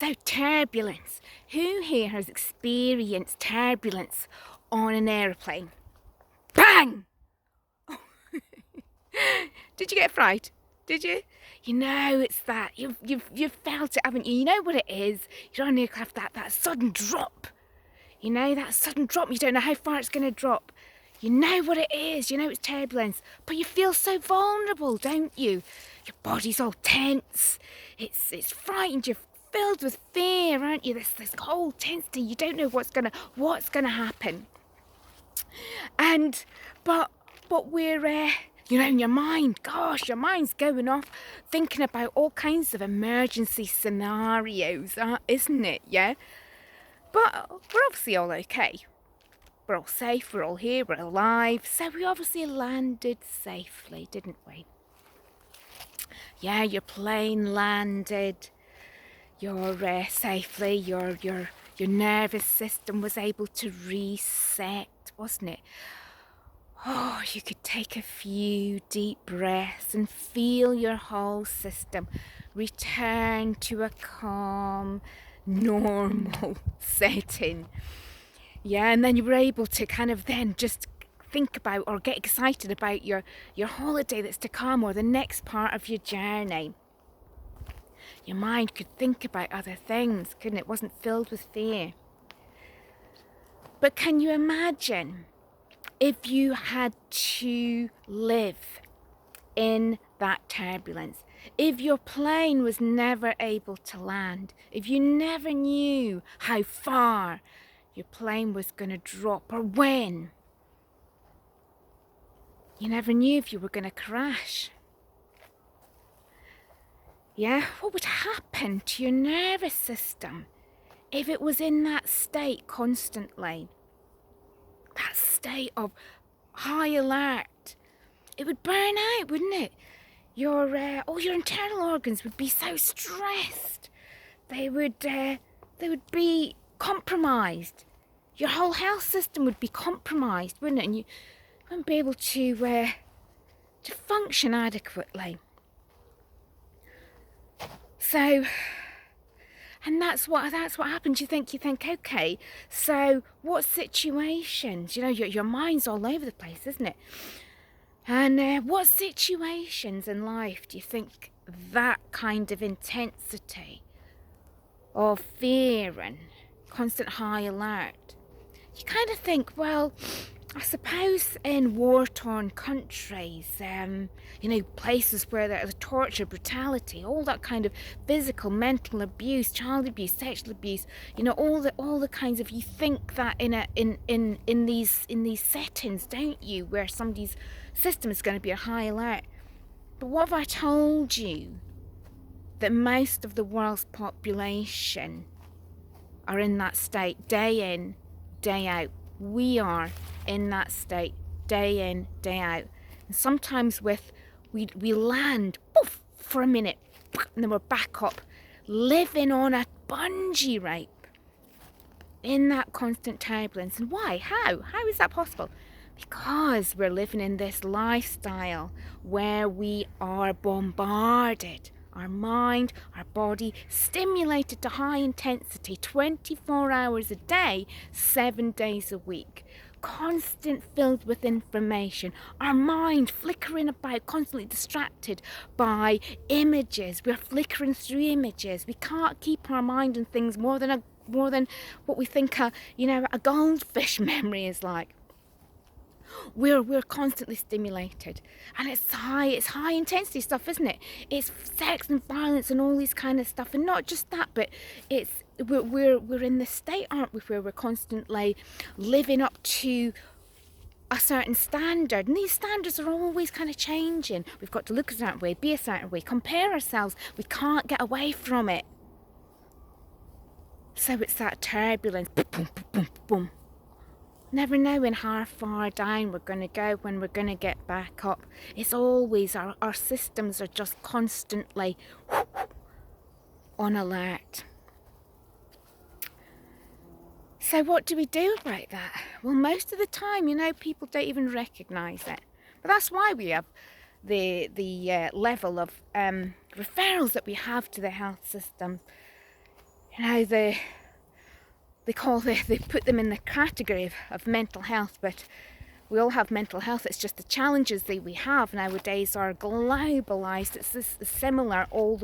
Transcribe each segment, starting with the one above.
So turbulence. Who here has experienced turbulence on an aeroplane? Bang! Did you get a fright? Did you? You know it's that. You've felt it, haven't you? You know what it is. You're on an aircraft, that sudden drop. You know, that sudden drop. You don't know how far it's going to drop. You know what it is. You know it's turbulence. But you feel so vulnerable, don't you? Your body's all tense. It's frightened. You're filled with fear, aren't you? This whole tensity. You don't know what's gonna happen. And but we're you know, in your mind, gosh, your mind's going off thinking about all kinds of emergency scenarios, isn't it? Yeah. But we're obviously all okay. We're all safe, we're all here, we're alive. So we obviously landed safely, didn't we? Yeah, your plane landed. You're safely. Your nervous system was able to reset, wasn't it? Oh, you could take a few deep breaths and feel your whole system return to a calm, normal setting. Yeah, and then you were able to kind of then just think about or get excited about your holiday that's to come or the next part of your journey. Your mind could think about other things, couldn't it? It wasn't filled with fear. But can you imagine if you had to live in that turbulence? If your plane was never able to land, if you never knew how far your plane was going to drop or when, you never knew if you were going to crash. Yeah, what would happen to your nervous system if it was in that state constantly? That state of high alert. It would burn out, wouldn't it? All your internal organs would be so stressed. They would be compromised. Your whole health system would be compromised, wouldn't it? And you wouldn't be able to function adequately. So, and that's what happens. You think, okay, so what situations? You know, your mind's all over the place, isn't it? And what situations in life do you think that kind of intensity of fear and constant high alert? You kind of think, well, I suppose in war-torn countries, you know, places where there's torture, brutality, all that kind of physical, mental abuse, child abuse, sexual abuse, you know, all the kinds of, you think that in these settings, don't you, where somebody's system is going to be a high alert. But what have I told you? That most of the world's population are in that state day in, day out. We are in that state day in, day out. And sometimes we land poof, for a minute and then we're back up, living on a bungee rope in that constant turbulence. And why? How is that possible? Because we're living in this lifestyle where we are bombarded, our mind, our body, stimulated to high intensity 24 hours a day, 7 days a week. Constant filled with information, our mind flickering about, constantly distracted by images. We're flickering through images. We can't keep our mind on things more than what we think a goldfish memory is like. We're constantly stimulated, and it's high intensity stuff, isn't it? It's sex and violence and all these kind of stuff, and not just that, but we're in this state, aren't we, where we're constantly living up to a certain standard, and these standards are always kind of changing. We've got to look a certain way, be a certain way, compare ourselves. We can't get away from it. So it's that turbulence, boom, boom, boom, boom. Never knowing how far down we're going to go, when we're going to get back up. It's always, our systems are just constantly on alert. So what do we do about that? Well, most of the time, you know, people don't even recognise it. But that's why we have the level of referrals that we have to the health systems. they put them in the category of mental health, but we all have mental health. It's just the challenges that we have nowadays are globalized. It's this similar all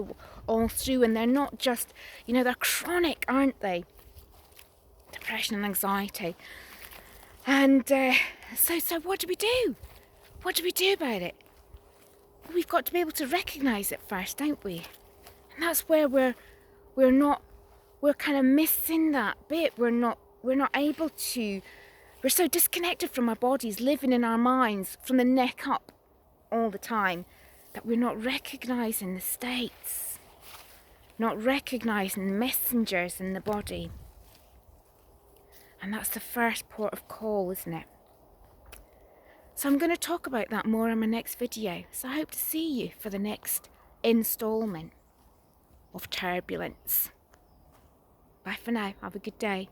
through, and they're not just, they're chronic, aren't they? Depression and anxiety. And so what do we do? What do we do about it? We've got to be able to recognize it first, don't we? And that's where we're kind of missing that bit. We're not able to. We're so disconnected from our bodies, living in our minds from the neck up all the time, that we're not recognizing the states, not recognizing the messengers in the body. And that's the first port of call, isn't it? So I'm going to talk about that more in my next video. So I hope to see you for the next installment of Turbulence. Bye for now. Have a good day.